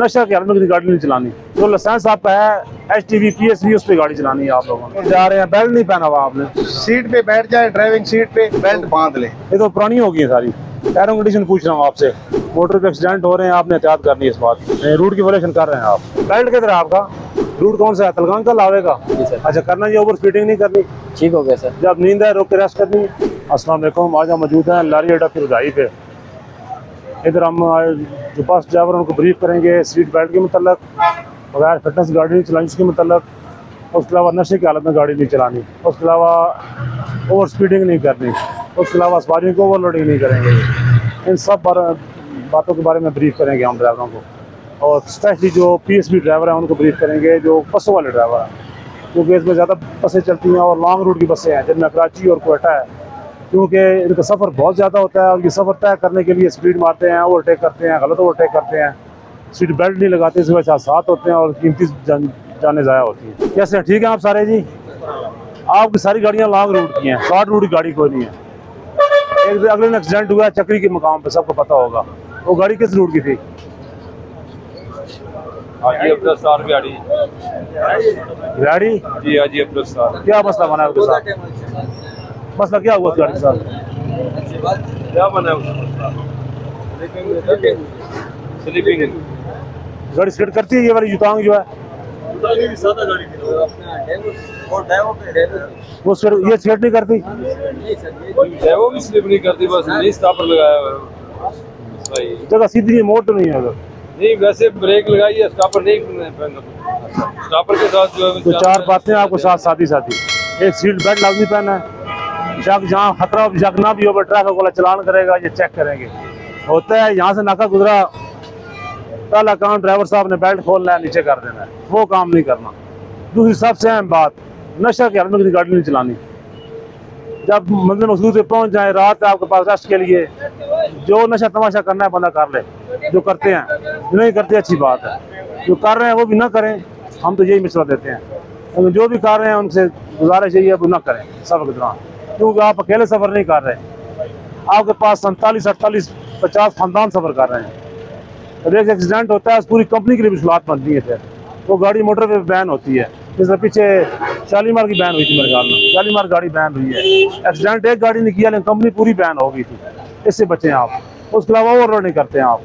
नशा के हालत में गाड़ी नहीं चलानी। जो लाइसेंस आपका है HTV PSV उस पर गाड़ी चलानी है आप लोगों ने। जा रहे हैं, बेल्ट नहीं पहना हुआ आपने। सीट पे बैठ जाए, ड्राइविंग सीट पे बेल्ट बांध ले। ये तो पुरानी हो गई है सारी। टायरों कंडीशन पूछ रहा हूँ आपसे। मोटर पे एक्सीडेंट हो रहे हैं, आपने एहतियात करनी है इस बात। रूट की वायलेशन कर रहे हैं आप। बेल्ट किधर है आपका? रूट कौन सा है? तलगांव का लावेगा? अच्छा, करना ये ओवर स्पीडिंग नहीं करनी। ठीक हो गया सर। जब नींद है रोक के रेस्ट करनी है। अस्सलाम वालेकुम, आज हम मौजूद हैं लारी अड्डा फिरदाई पे। इधर हम जो बस ड्राइवर उनको ब्रीफ करेंगे सीट बेल्ट के मतलब, बगैर फिटनेस गाड़ी नहीं चलानी उसके मतलब, उसके अलावा नशे की हालत में गाड़ी नहीं चलानी, उसके अलावा ओवर स्पीडिंग नहीं करनी, उसके अलावा सवारियों को ओवरलोडिंग नहीं करेंगे। इन सब बातों के बारे में ब्रीफ करेंगे हम ड्राइवरों को। और स्पेशली जो PSV ड्राइवर हैं उनको ब्रीफ करेंगे, जो बसों वाले ड्राइवर हैं, क्योंकि इसमें ज़्यादा बसें चलती हैं और लॉन्ग रूट की बसें हैं जिनमें कराची और कोयटा है। क्योंकि इनका सफ़र बहुत ज़्यादा होता है और ये सफ़र तय करने के लिए स्पीड मारते हैं, ओवरटेक करते हैं, गलत ओवरटेक करते हैं, सीट बेल्ट नहीं लगाते, इस वजह से हादसात होते हैं और कीमती जाने ज़ाया होती हैं। कैसे हैं? ठीक है आप सारे जी? आपकी सारी गाड़ियाँ लॉन्ग रूट की हैं, शॉर्ट रूट की गाड़ी कोई नहीं है। एक अगले दिन एक्सीडेंट हुआ है चक्री के मुकाम पे, सबको पता होगा। वो गाड़ी किस रूट की थी? हाजी अब्दुल सत्तार गाड़ी गाड़ी जी, हाजी अब्दुल सत्तार। क्या मसला बना है उसके साथ? मसला क्या हुआ उस गाड़ी के साथ? क्या बना है? स्लीपिंग गाड़ी स्किड करती है ये वाली युतांग जो है? वो ये स्किड नहीं करती? वो भी स्लिप नहीं करती, बस नहीं स्टॉपर लगाया हुआ है। सही जगह सीधी नहीं, मोड़ तो नहीं है उधर। नहीं, वैसे ब्रेक लगाई है, स्टॉपर नहीं। स्टॉपर के साथ जो है तो चार बातें आपको साथ साथ ही। एक सीट बेल्ट लाजमी पहना है, जहाँ खतरा जग ना भी हो ट्रैफिक वाला चलान करेगा, ये चेक करेंगे। होता है यहाँ से नाका गुजरा, पहला काम ड्राइवर साहब ने बेल्ट खोलना है, नीचे कर देना है, वो काम नहीं करना। दूसरी सबसे अहम बात, नशा के हालत में गाड़ी नहीं चलानी। जब मंजिल मकसूद पे पहुंच जाए, रात है आपके पास रेस्ट के लिए, जो नशा तमाशा करना है बंदा कर ले। जो करते हैं, जो नहीं करते अच्छी बात है, जो कर रहे हैं वो भी ना करें, हम तो यही मशवरा देते हैं। लेकिन जो भी कर रहे हैं उनसे गुजारिश यही है वो ना करें सफ़र के दौरान, क्योंकि आप अकेले सफ़र नहीं कर रहे, आपके पास 47, 48, 50 खानदान सफ़र कर रहे हैं। जब एक एक्सीडेंट होता है पूरी कंपनी के लिए मुश्किलात बनती है। फिर वो गाड़ी मोटर पे बैन होती है, जैसे पीछे शालीमार की बैन हुई थी मेरे ख्याल में, शालीमार गाड़ी बैन हुई है। एक्सीडेंट एक गाड़ी ने किया लेकिन कंपनी पूरी बैन हो गई थी। इससे बचें आप। उसके अलावा ओवरलोड नहीं करते हैं आप,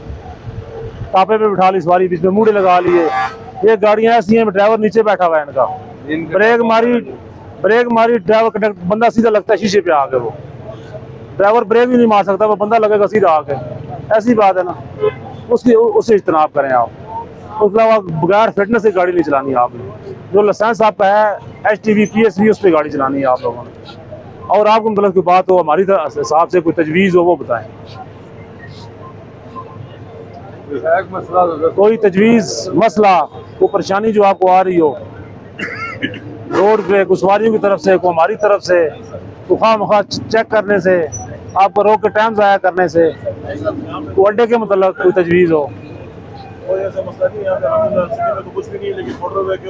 टापे पे बिठा ली सवारी, बीच में मूड़े लगा लिए। ये गाड़ियाँ ऐसी हैं ड्राइवर नीचे बैठा हुआ है, इनका ब्रेक मारी ड्राइवर बंदा सीधा लगता है शीशे पे आके। वो ड्राइवर ब्रेक भी नहीं मार सकता, वो बंदा लगेगा सीधा आके। ऐसी बात है ना, उससे इज्तनाब करें आप। उसके अलावा बगैर फिटनेस से गाड़ी नहीं चलानी है आपने। जो लाइसेंस आपका है HTV PSV उस पर गाड़ी चलानी है आप लोगों ने। और आपको मतलब कोई बात हो, हमारी हिसाब से कोई तजवीज़ हो वो बताएं। कोई तजवीज़, मसला, कोई परेशानी जो आपको आ रही हो रोड पे, कुछ सवारियों की तरफ से, को हमारी तरफ से, तो खामखा चेक करने से, आपको रोक के टाइम ज़ाया करने से, तो अड्डे के मतलब कोई तजवीज़ हो। कोई ऐसा मसला नहीं है, सिटी में तो कुछ भी नहीं है, लेकिन मोटरवे के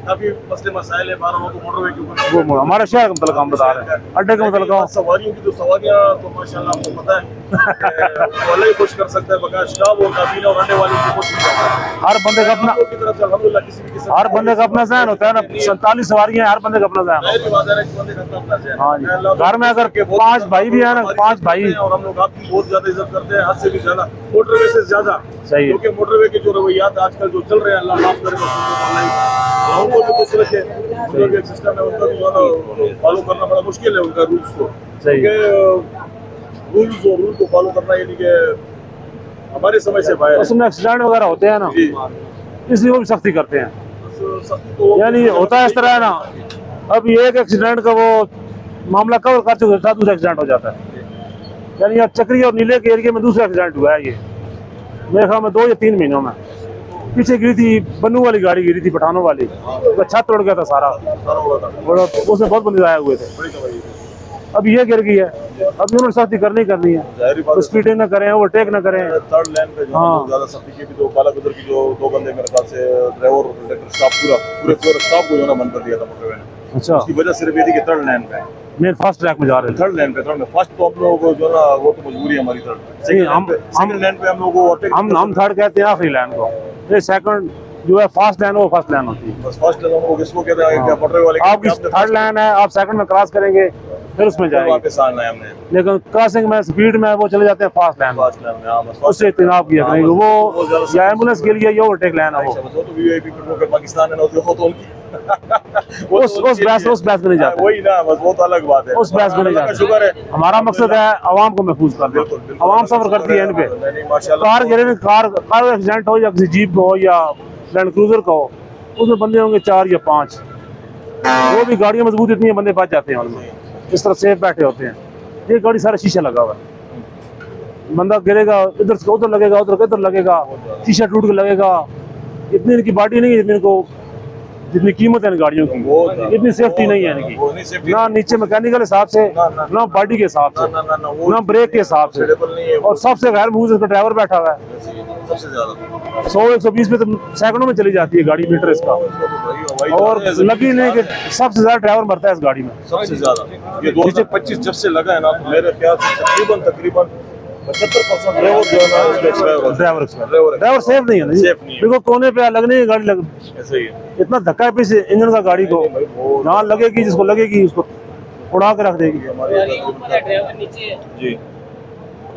काफी मसले मसाइल है। 12 को मोटरवे के ऊपर वो हमारे शहर का मतलब हम बता रहे हैं, अड्डे का मतलब सवारियों की तो सवारियाँ तो माशाल्लाह आपको पता है वो अलग ही खुश कर सकता है। बगैर स्टाफ और काबीना और अड्डे वाले को खुश नहीं करता। हर बंदे का अपना, की तरफ से अल्हम्दुलिल्लाह किसी भी किस्म हर बंदे का अपना ज़हन होता है ना। 47 सवारियाँ, हर बंदे का अपना ज़हन होता है। बात है कि बंदे का अपना ज़हन। हाँ जी, घर में अगर 5 भाई भी है ना, 5 भाई, और हम लोग आपकी बहुत ज्यादा इज्जत करते हैं, हद से भी ज्यादा, मोटरवे से ज्यादा। सही है। क्योंकि मोटरवे के जो रवैयात आजकल जो चल रहे हैं, अल्लाह माफ करे, उनको भी कुछ रखे, उनका भी एक सिस्टम है, उनका भी जो है फॉलो करना बड़ा मुश्किल है, उनका रूल्स को। रूल्स और रूल को फॉलो करना यानी कि हमारे समझ से बाहर है। उसमें एक्सीडेंट वगैरह होते हैं ना, इसलिए वो भी सख्ती करते हैं। यानी होता है इस तरह है ना, अब एक एक्सीडेंट का वो मामला कवर कर चुके था, दूसरा एक्सीडेंट हो जाता है। यानी अब चक्री और नीले के एरिया में दूसरा एक्सीडेंट हुआ है। ये मेरे ख्याल में 2 या 3 महीनों में। पीछे गिरी थी, बन्नू वाली गाड़ी गिरी थी, पठानों वाली, तो छत तोड़ गया था सारा, और उसमें बहुत बंदे आए हुए थे। अब ये गिर गई है, अब उन्होंने सख्ती करनी है, तो स्पीडिंग न करें, ओवरटेक न करें। थर्ड लाइन पे जो ज्यादा सख्ती की थी, तो काला गुजर की जो 2 बंदे मेरे ख्याल से ड्राइवर कंडक्टर स्टाफ पूरे स्टाफ को जो ना बंद कर दिया था मोटरवे ने। अच्छा, उसकी वजह सिर्फ ये थी कि थर्ड लाइन पे मेन फास्ट ट्रैक में जा रहे थे। थर्ड लाइन पे फर्स्ट तो हम लोगों को जो ना वो तो मजबूरी है हमारी। थर्ड हम लाइन पे हम लोगों को थर्ड कहते हैं आखिरी लाइन को। ये सेकंड जो है फास्ट लाइन वो फर्स्ट लाइन होती है। बस फर्स्ट लेवल वो किसको कहते हैं, क्या मोटरवे वाले आपकी थर्ड लाइन है, आप सेकंड में क्रॉस करेंगे फिर उसमें जाएंगे, वापस आना है हमने लेकिन क्रॉसिंग में स्पीड में वो चले जाते हैं फास्ट लाइन में, फर्स्ट लाइन में। हाँ बस उससे इत्तेनाब किया करेंगे। वो या एम्बुलेंस के लिए ये ओवरटेक लाइन है वो, वो तो वीआईपी पेट्रोल के पाकिस्तान में ना होती, वो तो उनकी उस बहस में नहीं जाते, वही ना, बस वो तो अलग बात है, उस बहस में नहीं अल्लाह का जाते। शुक्र है। हमारा मकसद है आवाम को महफूज करना, आवाम सफर करती है इन पे। नहीं, माशाल्लाह कार गिरे में कार एक्सीडेंट हो या किसी जीप को हो या लैंड क्रूजर का हो, उसमें बंदे होंगे 4 या 5, वो भी गाड़ियाँ मजबूत इतनी है बंदे बच जाते हैं उनमें, इस तरह सेफ बैठे होते हैं। ये गाड़ी सारा शीशा लगा हुआ है, बंदा गिरेगा इधर से उधर लगेगा, उधर इधर लगेगा, शीशा टूट के लगेगा। इतनी इनकी बॉडी नहीं है जितनी इनको, जितनी कीमत है इन गाड़ियों की, इतनी सेफ्टी नहीं है इनकी, वो नहीं सेफ्टी, ना नीचे मैकेनिकल हिसाब से, ना बॉडी के हिसाब से, ना ब्रेक के हिसाब से, नहीं है और सबसे गैर महफूज इसका ड्राइवर बैठा हुआ है। सबसे ज्यादा 100-120 पे तो सैकड़ों में चली जाती है गाड़ी मीटर इसका, और लगी नहीं कि सबसे ज्यादा ड्राइवर मरता है इस गाड़ी में। सबसे ज्यादा ये 2025 जब से लगा है ना, तो मेरे ख्याल से तकरीबन 75% ड्राइवर जो है ना, ड्राइवर सेफ नहीं है ना जी, सेफ नहीं है। देखो कोने पे लगने की गाड़ी लग, ऐसे ही है इतना धक्का है पीछे इंजन का गाड़ी को, ना लगेगी जिसको लगेगी उसको उड़ा के रख देगी। जी।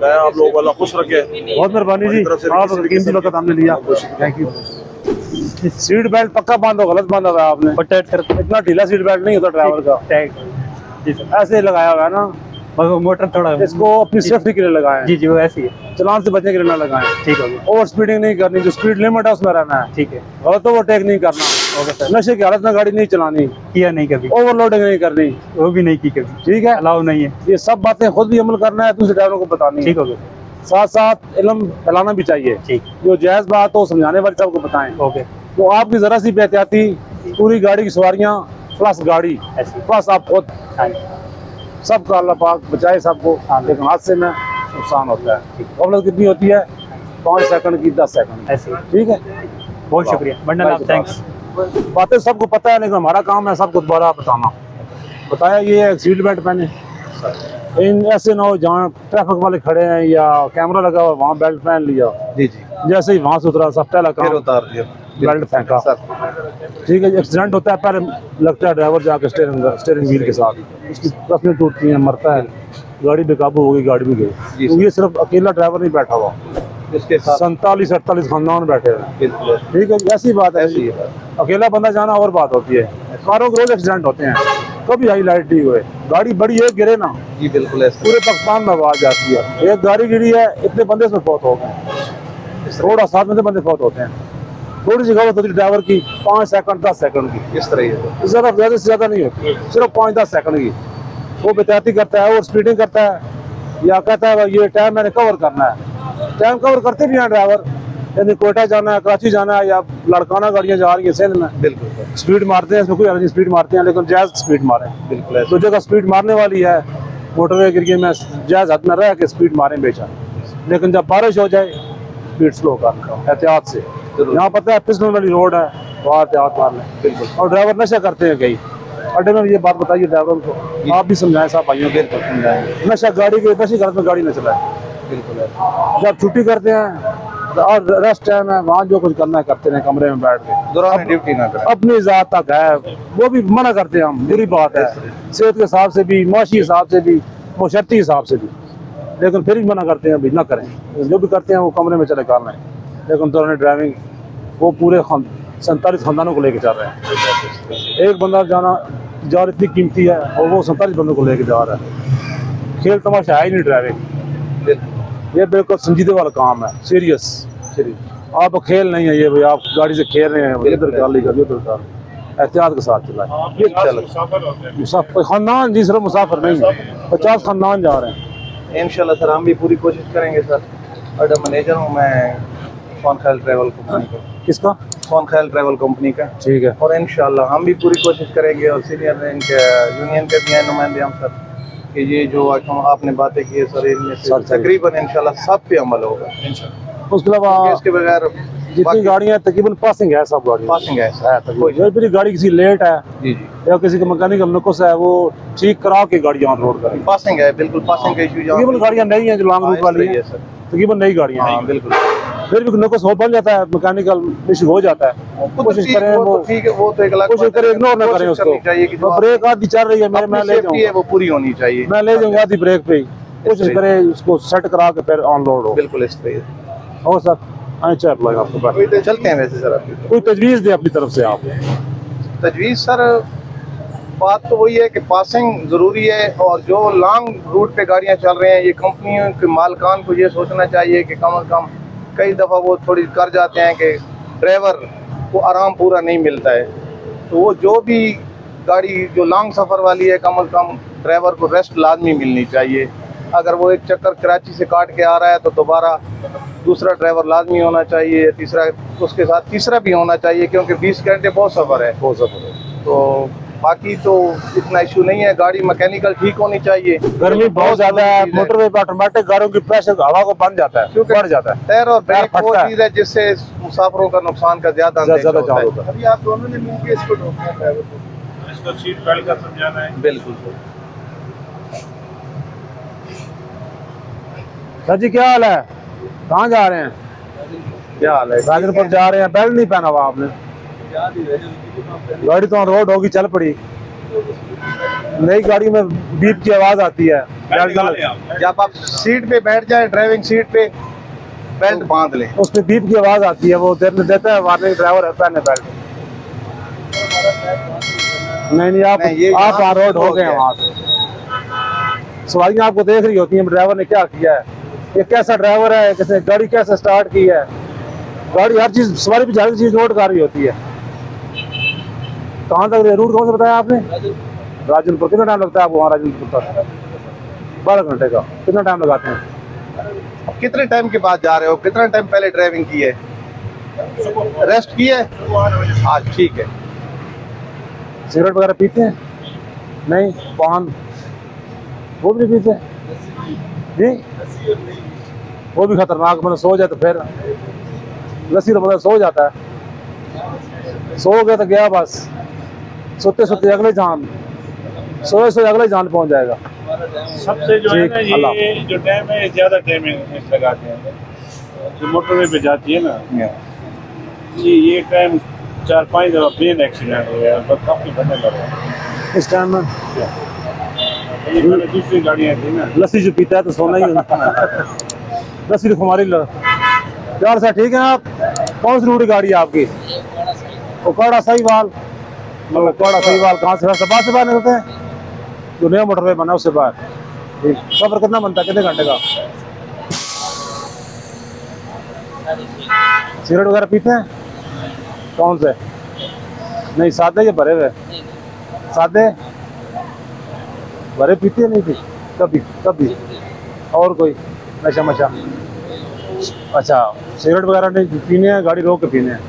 मैं आप लोगों को अल्लाह खुश रखे, बहुत मेहरबानी जी, आप कीमती वक्त हमने लिया, थैंक यू। सीट बेल्ट पक्का बांधो, गलत बांधा हुआ है आपने, इतना ढीला सीट बेल्ट नहीं होता ड्राइवर का, ऐसे लगाया हुआ है ना, मोटर थोड़ा इसको अपनी सेफ्टी के लिए लगाए। जी वो ऐसी है, चलान से बचने के लिए ना लगाएं, ठीक है ओवर स्पीडिंग नहीं करनी, जो स्पीड लिमिट है उसमें रहना है, ठीक है, गलत ओवरटेक नहीं करना, नशे की हालत में गाड़ी नहीं चलानी, किया नहीं कभी, ओवरलोडिंग नहीं करनी, वो भी नहीं की कभी, ठीक है, अलाउ नहीं है, ये सब बातें खुद भी अमल करना है, दूसरे ड्राइवरों को बतानी है, ठीक हो गया, साथ साथ इल्म फैलाना भी चाहिए, ठीक, जो जायज बात हो समझाने वाले सबको बताएं। ओके, तो आपकी जरा सी बेहतियाती पूरी गाड़ी की सवारियां प्लस गाड़ी ऐसी, प्लस आप खुद, हाँ सबका अल्लाह पाक बचाए सबको, लेकिन हादसे में नुकसान होता है। गफलत कितनी होती है, 5 सेकंड की 10 सेकंड, ऐसी, ठीक है। बहुत शुक्रिया मंडल आप, थैंक्स। बातें सबको पता है, लेकिन हमारा काम है सबको दोबारा बताना। बताया ये है सीट बेल्ट पहने, इन ऐसे ना हो जहाँ ट्रैफिक वाले खड़े हैं या कैमरा लगा हुआ वहाँ बेल्ट पहन लिया, जी जी, जैसे ही वहाँ से उतरा सब पहला फिर काम उतार दिया बेल्ट फेंका, सर। ठीक है। एक्सीडेंट होता है पहले लगता है ड्राइवर जाके स्टीयरिंग व्हील के साथ, उसकी रस्में टूटती हैं, मरता है, गाड़ी बेकाबू हो गई, गाड़ी में गई। तो ये सिर्फ अकेला ड्राइवर नहीं बैठा हुआ, इसके साथ 47-48 खानदान बैठे हैं, बिल्कुल ठीक है। ऐसी बात है, ऐसी है। अकेला बंदा जाना और बात होती है। कारों के रोज एक्सीडेंट होते हैं, कभी हाईलाइट नहीं हुए, गाड़ी बड़ी है गिरे ना, जी बिल्कुल ऐसा। पूरे पाकिस्तान में आवाज जाती है, एक गाड़ी गिरी है इतने बंदे इसमें फौत हो गए, थोड़ा 7 में से बंदे फौत होते हैं। थोड़ी सी गलत होती है ड्राइवर की 5 सेकंड 10 सेकंड की, इस तरह ही है। ज्यादा से ज्यादा नहीं होती, सिर्फ 5-10 सेकंड की। वो बेहतियाती करता है और स्पीडिंग करता है या कहता है ये टाइम मैंने कवर करना है, टाइम कवर करते भी हैं ड्राइवर, यानी कोयटा जाना है, कराची जाना है या लड़काना गाड़ियाँ जा रही है सिंध में, बिल्कुल सर, स्पीड मारते हैं, इसमें कोई अलग स्पीड मारते हैं, लेकिन जायज स्पीड मारें। बिल्कुल ऐसा। तो जगह स्पीड मारने वाली है मोटरवे गिर में जायज हद में रह के स्पीड मारें बेचा, लेकिन जब बारिश हो जाए स्पीड स्लो करना एहतियात से। यहाँ पता है पिस्टन वाली रोड है, वहाँ एहतियात मार लें, बिल्कुल। और ड्राइवर नशा करते हैं कई अड्डे में, ये बात बताइए ड्राइवर को, आप भी समझाएं साहब भाइयों को, नशा गाड़ी के नशे घर में गाड़ी न चलाए, बिल्कुल ऐसा। जब छुट्टी करते हैं और रेस्ट टाइम है वहाँ जो कुछ करना है करते हैं, कमरे में बैठ के दौरान ड्यूटी ना करें, अपनी जात तक है, वो भी मना करते हैं हम, बुरी बात है सेहत के हिसाब से भी, माशी हिसाब से भी, मुशर्ती हिसाब से भी, लेकिन फिर भी मना करते हैं भाई ना करें, जो भी करते हैं वो कमरे में चले कर लें। लेकिन दौरान ड्राइविंग वो पूरे 47 खानदानों को लेके जा रहे हैं, एक बंदा जान इतनी कीमती है और वो 47 बंदों को लेके जा रहा है, खेल तमाशा है ही नहीं ड्राइविंग, ये बिल्कुल संजीदे वाला काम है, सीरियस। आप खेल नहीं है ये भाई, आप गाड़ी से खेल रहे हैं, इधर गाली कर उधर कर, एहतियात के साथ चलाएं। ये मुसाफिर खानदान जी, सिर्फ मुसाफिर नहीं, 50 खानदान जा रहे हैं। इंशाल्लाह सर, हम भी पूरी कोशिश करेंगे सर। और मैनेजर हूँ मैं सोन ख्याल ट्रैवल कंपनी का। किसका? सोन ख्याल ट्रैवल कंपनी का, ठीक है। और इंशाल्लाह हम भी पूरी कोशिश करेंगे, और सीनियर इनके यूनियन के भी हैं नुमाइंदे हम सर, कि ये जो आपने बातें की है सर, इनमें से तकरीबन इंशाल्लाह सब पे अमल होगा इंशाल्लाह। उसके अलावा इसके बगैर जितनी गाड़ियाँ तकरीबन पासिंग है, सब गाड़ी पासिंग है, कोई गाड़ी किसी लेट है जी जी, या किसी का मैकेनिकल नुक्स है, वो ठीक करा के गाड़ियाँ ऑन रोड करें। पासिंग है, बिल्कुल पासिंग का इशू। तकरीबन गाड़ियाँ नई हैं जो लॉन्ग रूट वाली है, सर तकरीबन नई गाड़ियाँ हैं, बिल्कुल। फिर भी नुकस हो बन जाता है, मैकेनिकल इशू हो जाता है। कोशिश करें वो तो ठीक है, वो तो एक अलग कोशिश बात है, करें, इग्नोर ना कोशिश करें उसको। करनी चाहिए कि जो ब्रेक आधी चल रही है, मैं ले सेफ्टी है जाऊंगा, वो पूरी होनी चाहिए। मैं ले जाऊंगा आधी ब्रेक पे ही। कोशिश करें उसको सेट करा के फिर ऑन लोड हो। बिल्कुल इस पे और सर आए चल लगा आपके पास चलते हैं। वैसे सर आपकी कोई तजवीज़ दे अपनी तरफ से आप। तजवीज़ सर बात तो वही है कि पासिंग ज़रूरी है, और जो लॉन्ग रूट पे गाड़ियाँ चल रहे हैं, ये कंपनियों के मालिकान को ये सोचना चाहिए कि कम से कम कई दफ़ा वो थोड़ी कर जाते हैं कि ड्राइवर को आराम पूरा नहीं मिलता है। तो वो जो भी गाड़ी जो लॉन्ग सफ़र वाली है, कम से कम ड्राइवर को रेस्ट लाजमी मिलनी चाहिए। अगर वो एक चक्कर कराची से काट के आ रहा है तो दोबारा दूसरा ड्राइवर लाजमी होना चाहिए, तीसरा उसके साथ तीसरा भी होना चाहिए, क्योंकि 20 घंटे बहुत सफ़र है। तो बाकी तो इतना इशू नहीं है, गाड़ी मैकेनिकल ठीक होनी चाहिए। गर्मी बहुत ज्यादा है, मोटरवे पे ऑटोमेटिक गाड़ियों की प्रेशर हवा को बंद जाता है, बढ़ जाता है। टायर और ब्रेक वो फटता है। चीज़ है जिससे मुसाफिरों का नुकसान का ज्यादा ज्यादा होता चांस है। होता है। अभी आप दोनों ने मिलकर इसको रोकना है, ड्राइवर को इसको सीट बेल्ट का समझाना है। बिल्कुल। सर जी क्या हाल है, कहाँ जा रहे हैं? क्या हाल है? राजनपुर जा रहे हैं, बेल्ट नहीं पहना हुआ आपने। गाड़ी तो रोड होगी, चल पड़ी। नई गाड़ी में बीप की आवाज आती है। जब आप सीट पे बैठ जाए, ड्राइविंग सीट पे बेल्ट बांध लें। उस पे बीप की आवाज आती है, वो देता है वार्निंग, ड्राइवर है पहने बेल्ट। नहीं आप वहाँ रोड हो गए वहाँ से। सवारियाँ आपको देख रही होती हैं ड्राइवर ने क्या किया है, ये कैसा ड्राइवर है, कैसे गाड़ी कैसे स्टार्ट की है। गाड़ी हर चीज सवारी पे हर चीज नोट कर रही होती है। कहाँ तक रूट कौन सा बताया आपने? राजनपुर। कितना टाइम लगता है आपको वहाँ राजनपुर तक? 12 घंटे का। कितना टाइम लगाते हैं? कितने टाइम के बाद जा रहे हो? कितना टाइम पहले ड्राइविंग की है? रेस्ट की है? हाँ ठीक है। सिगरेट वगैरह पीते हैं? नहीं। पान वो भी नहीं पीते जी? वो भी खतरनाक, मतलब सो जाए तो फिर लस्सी तो मतलब सो जाता है, सो गया तो गया बस। सोते सोते अगले जान, सोए सोए अगले जान पहुंच जाएगा। सबसे जो है ना ये जो टाइम है ज्यादा टाइम लगाते हैं जो मोटरवे पे जाती है ना, ये टाइम 4-5 दफा प्लेन एक्सीडेंट हो गया, बस काफी बनने लगा इस टाइम में। ये मैंने दूसरी गाड़ियाँ थी ना, लस्सी जो पीता है तो सोना ही होता। लस्सी तो हमारी यार सर ठीक है। आप कौन सी रूट गाड़ी है आपकी? उकाड़ा सहीवाल। उकाड़ा सहीवाल कहाँ से? सभा से बाहर निकलते हैं, जो नया मोटरवे बना उससे बाहर। सफर कितना बनता है, कितने घंटे का? सिगरेट वगैरह पीते हैं? कौन से? नहीं सादे या भरे हुए? सादे भरे पीते हैं? नहीं पी कभी कभी। और कोई नशा मशा? अच्छा सिगरेट वगैरह नहीं पीने हैं, गाड़ी रोक के पीने हैं।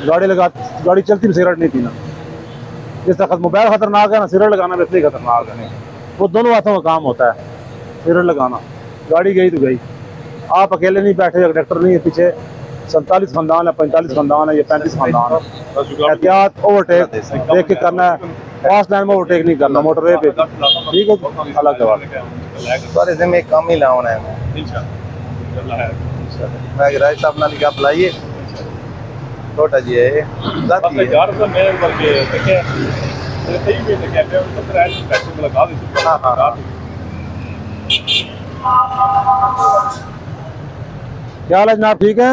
गाड़ी चलती भी सिगरेट नहीं पीना। जिस तरह मोबाइल खतरनाक है ना, सिगरेट लगाना भी इतनी खतरनाक है। वो दोनों हाथों का काम होता है, सिगरेट लगाना। गाड़ी गई तो गई। आप अकेले नहीं बैठे, कंडक्टर नहीं है पीछे, 47 खानदान है, 45 खानदान है, ये 35 खानदान है। एहतियात, ओवरटेक देख के करना है, फास्ट लाइन में ओवरटेक नहीं करना मोटरवे पे। ठीक है, अलग जवाब। सर इसमें कम ही लाना है। मैं राय साहब नाली का बुलाइए, छोटा जी है जाती है। क्या हाल है जनाब, ठीक है?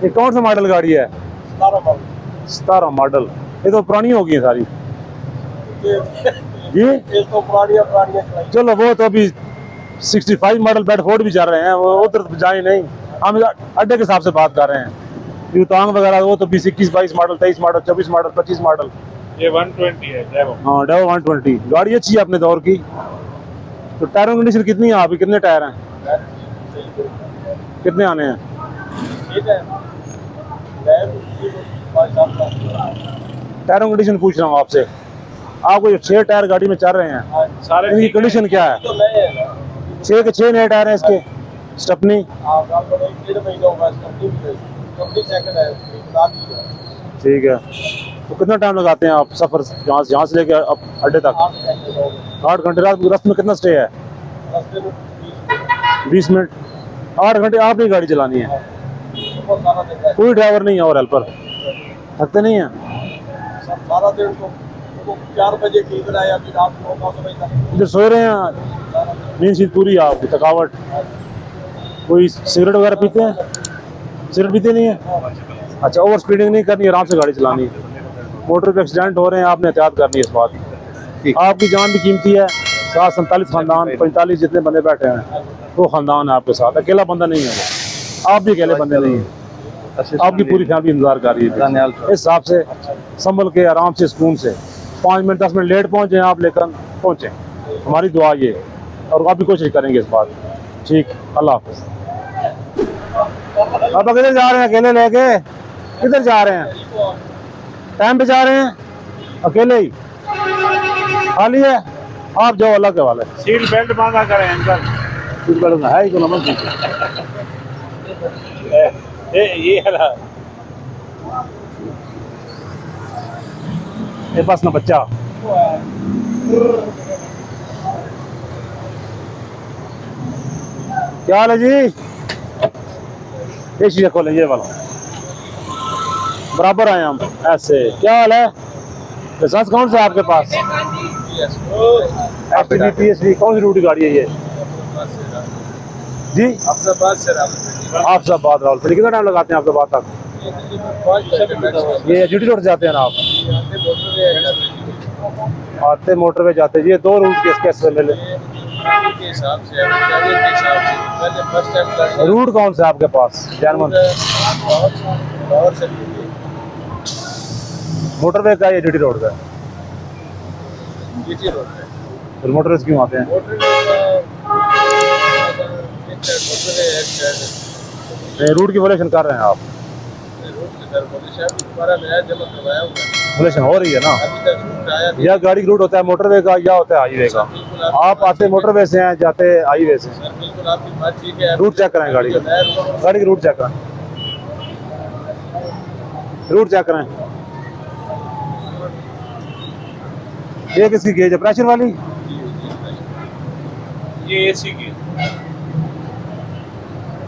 ये कौन सा मॉडल गाड़ी है? 17 मॉडल। ये तो पुरानी होगी है सारी जी। ये तो पुरानी चलो वो तो अभी 65 मॉडल बेडफोर्ड भी चल रहे हैं, वो उधर जाए नहीं, हम अड्डे के हिसाब से बात कर रहे हैं। यूतांग वगैरह वो तो 20, 21, 22 मॉडल, 23 मॉडल, 24 मॉडल, 25 मॉडल। ये 120 है डेवो। हाँ डेवो 120 गाड़ी अच्छी है अपने दौर की। तो टायरों की कंडीशन कितनी है आपकी? कितने टायर हैं, कितने आने हैं? टायरों की कंडीशन पूछ रहा हूँ आपसे। आपको 6 टायर गाड़ी में चल रहे हैं, सारे इनकी कंडीशन क्या है? 6 के 6 नए टायर हैं इसके। स्टेपनी ठीक है। तो कितना टाइम लगाते हैं आप सफर यहाँ से लेके अड्डे तक? 8 घंटे। रात में कितना स्टे है? 20 मिनट। 8 घंटे आपने गाड़ी चलानी है, कोई ड्राइवर नहीं है और हेल्पर, थकते नहीं है। सारा दिन तो 4 बजे की आया, अभी रात को 9 बजे तक इधर सो रहे हैं, नींद शीत पूरी है आपकी, थकावट। कोई सिगरेट वगैरह पीते हैं? सिगरेट पीते नहीं है? अच्छा, ओवर स्पीडिंग नहीं करनी, आराम से गाड़ी चलानी है। मोटर पे एक्सीडेंट हो रहे हैं, आपने एहतियात करनी है इस बात की। आपकी जान भी कीमती है। 47 खानदान, 45 जितने बंदे बैठे हैं वो खानदान है आपके साथ, अकेला बंदा नहीं है वो। आप भी अकेले बंदे नहीं हैं, आपकी पूरी फैमिली इंतजार कर रही है। इस हिसाब से संभल के आराम से सुकून से 5 मिनट 10 मिनट लेट पहुंचे आप, लेकिन पहुंचे, हमारी दुआ ये, और आप भी कोशिश करेंगे इस बात। ठीक, अल्लाह हाफिज़। आप अकेले जा रहे हैं? अकेले लेके किधर जा रहे हैं? टाइम पे जा रहे हैं? अकेले ही? खाली है? आप जाओ, अल्लाह के हवाले। सीट बेल्ट बांधा करें अंकल। सीट बेल्ट है ही तो नमन। ये हला ये बस ना बच्चा। क्या हाल है जी? ये शीशा खोलें, ये वाला बराबर आए हम ऐसे। क्या हाल है? लाइसेंस कौन सा है आपके पास? PSV कौन सी रूट की गाड़ी है ये जी? अफजाबाद रावलपिंडी। कितना टाइम लगाते हैं अफजाबाद तक? ये GT रोड जाते हैं ना आप? आते मोटरवे जाते हैं। ये 2 रूट कैसे मिले? रूट कौन सा है आपके पास? जर्मन मोटरवे का या GT रोड का? फिर मोटरवे क्यों आते हैं? रूट की वोलेशन कर रहे हैं आप? वोलेशन हो रही है ना? या गाड़ी रूट होता है मोटरवे का या होता है हाईवे का? आप आते मोटरवे से हैं, जाते हाईवे से? रूट चेक कराएं गाड़ी का, गाड़ी की रूट चेक कराएं, रूट चेक कराएं। ये किसकी गेज है? प्रेशर वाली? ये AC की,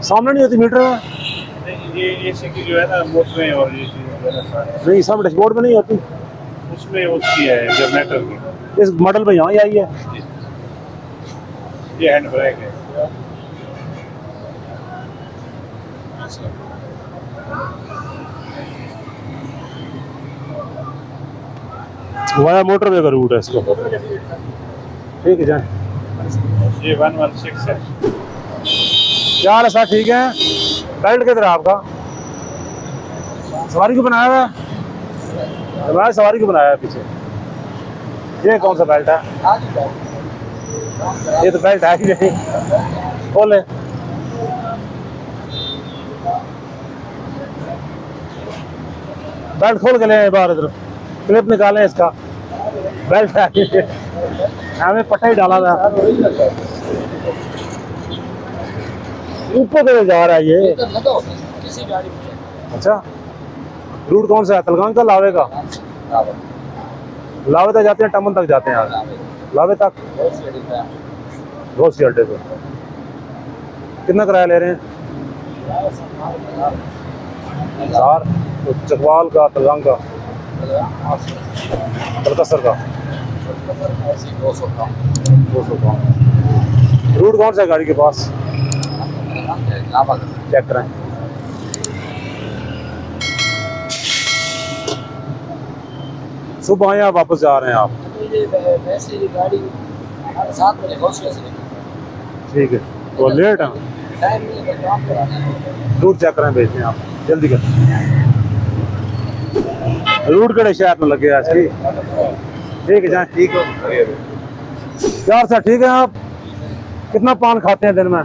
सामने नहीं होती मीटर में? ये AC की जो है ना मोटरें और ये चीज़ नहीं, सामने डैशबोर्ड में नहीं होती, उसमें उसकी है जनरेटर की। इस मॉडल में यहाँ ही आई है। ये हैंड ब्रेक है। वाया मोटरवे का रूट है इसको। ठीक है जाए। ये 116 है। क्या हाल है सर? ठीक है। बेल्ट किधर है आपका? सवारी को बनाया हुआ है? हमारे सवारी को बनाया है पीछे। ये कौन सा बेल्ट है? ये तो बेल्ट है ही नहीं। खोले। बेल्ट खोल के ले आए बाहर, इधर क्लिप निकालें इसका। बेल्ट है ही नहीं। हमें पट्टा ही डाला था। ऊपर तो जा रहा है ये। अच्छा, रूट कौन सा है? तलगान का, लावे का? लावे तक जाते हैं, टमन तक जाते हैं यार? लावे तक रोसी अड्डे पे। कितना किराया ले रहे हैं? 1000। तो चकवाल का, तलगान का, बलकसर का 200 का। रूट कौन सा है गाड़ी के पास? चेक कराएं। सुबह आए आप, वापस जा रहे हैं आप? ठीक है, तो लेट है। रूट चेक कराएं, भेजते हैं आप, जल्दी कर। रूट कड़े शहर में लगे आज की। ठीक है जाए। ठीक है यार सर, ठीक है। आप कितना पान खाते हैं दिन में?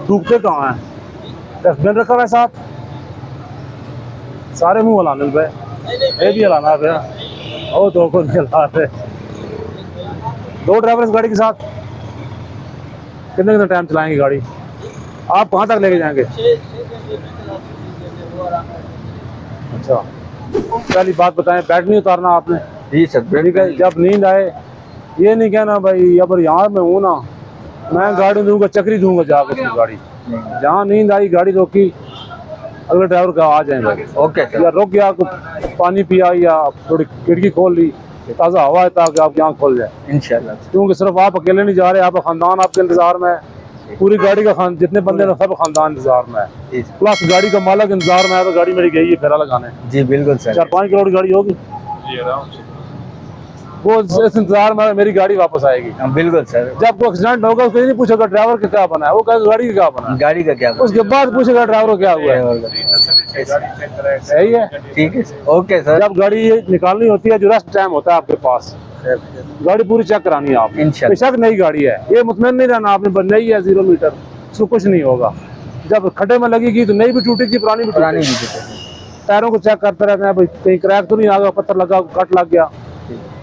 थूकते कहाँ हैं? डस्टबिन रखा हुआ है साथ? सारे मुंह हिलाने पे, ये भी हिलाना पे। ओ 2 को हिला रहे। 2 ड्राइवर इस गाड़ी के साथ कितने कितना टाइम चलाएंगे गाड़ी? आप कहाँ तक लेके जाएंगे? अच्छा, पहली बात बताएं, बैट नहीं उतारना आपने? जी सर। ठीक है, जब नींद आए ये नहीं कहना भाई अब यहाँ मैं हूँ ना, मैं गाड़ी दूंगा, चक्री दूंगा जाकर उसकी गाड़ी। जहाँ नींद आई गाड़ी रोकी, अगले ड्राइवर का आ जाएंगे। Okay sir. या रुक गया, पानी पिया या थोड़ी खिड़की खोल ली, ताज़ा हवा है ताकि आपकी आँख खोल जाए इंशाल्लाह। क्योंकि सिर्फ आप अकेले नहीं जा रहे, आपका खानदान आपके इंतजार में है, पूरी गाड़ी का जितने बंदे हैं सब खानदान इंतजार में है, प्लस गाड़ी का मालिक इंतजार में है। तो गाड़ी मेरी गई है फेरा लगाने। जी बिल्कुल सर। 4-5 करोड़ की गाड़ी होगी, वो इस इंतजार में मेरी गाड़ी वापस आएगी। बिल्कुल सर। जब कोई एक्सीडेंट होगा उसको ये नहीं पूछेगा ड्राइवर का क्या बना है, वो कहेगा गाड़ी का क्या बना है, गाड़ी का क्या? उसके बाद पूछेगा ड्राइवर को क्या हुआ है। सही है, ठीक है ओके सर। जब गाड़ी निकालनी होती है, जो रेस्ट टाइम होता है आपके पास, गाड़ी पूरी चेक करानी है आप। बेशक नई गाड़ी है, ये मुतमईन नहीं रहना आपने, नई है 0 मीटर, उसको कुछ नहीं होगा। जब खड्डे में लगेगी तो नई भी टूटेगी, पुरानी भी टूटेगी। टायरों को चेक करते रहते हैं, भाई कहीं क्रैक तो नहीं आ गया, पत्थर लगा, कट लग गया।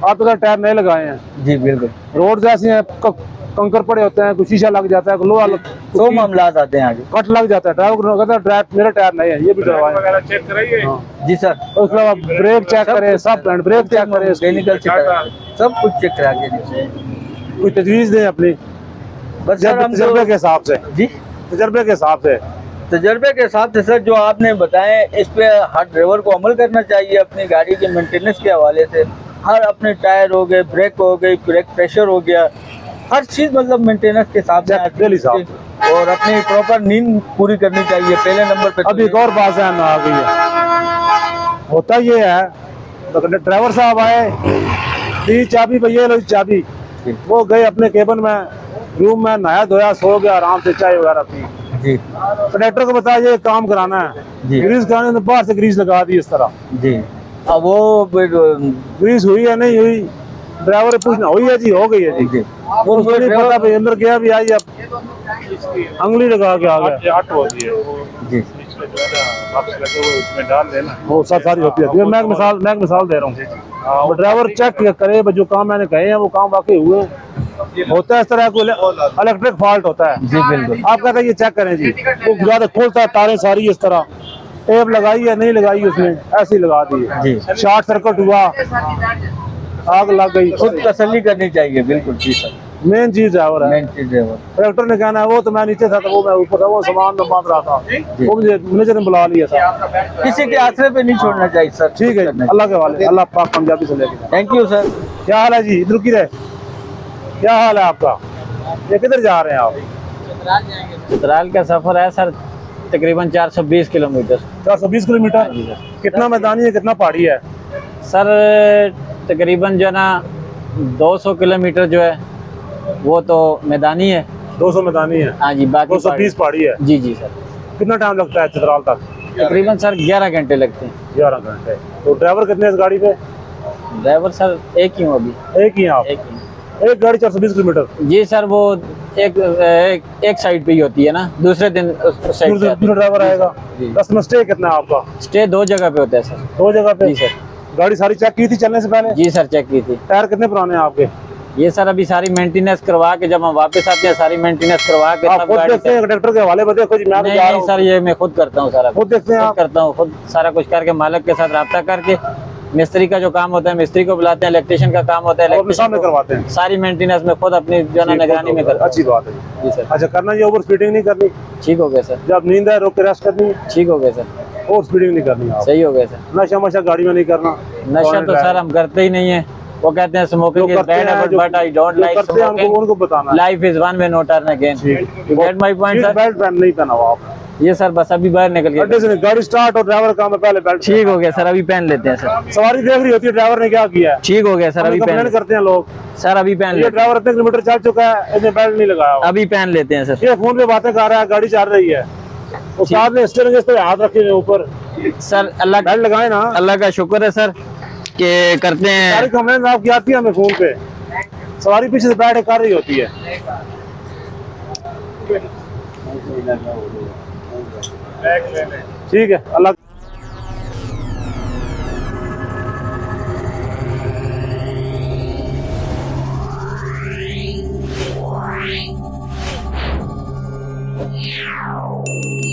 आप तो टायर नए लगाए हैं। जी बिल्कुल। रोड ऐसी हैं, कंकर पड़े होते हैं, कुछ शीशा लग जाता है, लोहा तो मामला आते हैं आगे, कट लग जाता है। ड्राइवर कहता है ड्राइव मेरे टायर नहीं है, ये भी करवाएं। चेक कराइए। जी सर। उसके बाद ब्रेक चेक करें, सब हैंड ब्रेक चेक करें, टेक्निकल चेक, सब कुछ चेक करा के कोई तजवीज़ दें अपनी, बस सर हम तजर्बे के हिसाब से। जी तजर्बे के हिसाब से, तजर्बे के साथ से सर जो आपने बताएं, इस पे हर ड्राइवर को अमल करना चाहिए। अपनी गाड़ी के मेंटेनेंस के हवाले से हर अपने टायर हो गए, ब्रेक हो गई, ब्रेक प्रेशर हो गया, हर चीज़ मतलब मेंटेनेंस के साथ में, और अपनी प्रॉपर नींद पूरी करनी चाहिए पहले नंबर पे। अब एक और बात है आ गई है, होता ये है, तो ड्राइवर साहब आए, दी चाबी भैया लो चाबी, वो गए अपने केबिन में, रूम में, नहाया धोया, सो गया आराम से, चाय वगैरह पी। जी। कंडक्टर को बताया ये काम कराना है, ग्रीस कराने, तो बाहर से ग्रीस लगा दी इस तरह। जी। अब वो ग्रीस हुई है नहीं हुई, ड्राइवर पूछना हुई है जी, हो गई है जी। वो उसको नहीं पता, भाई अंदर गया भी आई, अब अंगली लगा के आ गया। आठ होती है जी, उसमें डाल देना, वो सब सारी होती है। मैं एक मिसाल दे रहा हूँ, ड्राइवर चेक करे जो काम मैंने कहे हैं वो काम वाकई हुए। होता है इस तरह कोई इलेक्ट्रिक फॉल्ट होता है। जी बिल्कुल। आप कहते हैं ये चेक करें जी, वो ज्यादा खोलता है, तारें सारी इस तरह, टेप लगाई है नहीं लगाई उसने, ऐसे ही लगा दी है, शॉर्ट सर्किट हुआ, आग लग गई। खुद तसल्ली करनी चाहिए। बिल्कुल जी सर, मेन चीज ड्राइवर है। मेन चीज ड्राइवर। ट्रैक्टर ने कहना है वो तो मैं नीचे था, तो वो मैं ऊपर था, वो सामान में बांध रहा था, वो मुझे मैनेजर ने बुला लिया था। किसी के आसरे पे नहीं छोड़ना चाहिए सर। ठीक है, अल्लाह के वाले, अल्लाह पाक पंजाबी से लेके। Thank you sir. क्या हाल है जी, इधर की रहे, क्या हाल है आपका, ये किधर जा रहे हैं आप? चित्राल का सफर है सर, तकरीबन 420 किलोमीटर। 420 किलोमीटर। कितना मैदानी है, कितना पहाड़ी है? सर तकरीबन जो है ना 200 किलोमीटर जो है वो तो मैदानी है। 200 मैदानी है। हाँ जी, बाकी 220 पहाड़ी है। जी जी सर। कितना टाइम लगता है चित्राल तक? तकरीबन सर 11 घंटे लगते हैं। 11 घंटे। तो ड्राइवर कितने हैं इस गाड़ी पे? ड्राइवर सर एक ही हूँ अभी। एक ही हैं आप? एक गाड़ी 420 किलोमीटर? जी सर, वो एक साइड पे ही होती है ना, दूसरे दिन दूसरा ड्राइवर आएगा। बस में स्टे कितना है आपका? स्टे 2 जगह पे होता है सर। 2 जगह पे? जी सर। गाड़ी सारी चेक की थी चलने से पहले? जी सर, चेक की थी। टायर कितने पुराने हैं आपके? ये सर अभी सारी मेंटेनेंस करवा के जब हम वापस आते हैं, सारी मेंटेनेंस करवा के आप खुद देखते हैं कंडक्टर के हवाले पे देखो जी, मैं नहीं, नहीं सर, ये मैं खुद करता हूँ सारा। खुद देखते हैं आप? करता हूँ खुद, सारा कुछ करके मालिक के साथ राब्ता करके, मिस्त्री का जो काम होता है मिस्त्री को बुलाते हैं, इलेक्ट्रिशियन का काम होता है इलेक्ट्रिशियन में करवाते हैं। सारी मेंटेनेंस में खुद अपनी जो है निगरानी में करता हूं। अच्छी बात है जी सर। अच्छा, करना ये ओवर स्पीडिंग नहीं करनी? ठीक हो गया सर। जब नींद है रोक के रेस्ट करनी? ठीक हो गया सर। ओवर स्पीडिंग नहीं करनी आप? सही हो गया सर। नशा मशा गाड़ी में नहीं करना? नशा तो सर हम करते ही नहीं है। वो कहते हैं smoking is bad but I don't like smoking. उनको बताना life is one way, no turn again. Get my point sir. Belt नहीं पहना हुआ आप? ये सर बस अभी बाहर निकल गया। अड्डे से गाड़ी स्टार्ट और ड्राइवर काम है, पहले बेल्ट। ठीक हो गया सर, अभी पहन लेते हैं सर। सवारी देख रही होती है ड्राइवर ने क्या किया है। ठीक हो गया सर, अभी पहन करते हैं लोग सर, अभी पहन ये लेते हैं। ड्राइवर इतने किलोमीटर चल चुका है, इसने बेल्ट नहीं लगाया। अभी पहन लेते हैं सर। ये फोन पे बातें कर रहा है, गाड़ी चल रही है, उस ने स्टीयरिंग इस तरह हाथ रखे हुए ऊपर। सर अल्लाह बेल्ट लगाए ना। अल्लाह का शुक्र है सर कि करते हैं। सारी कंप्लेंट आपकी आती है हमें फोन पे, सवारी पीछे से बैठ के कर रही होती है। ठीक है, अल्लाह Wow.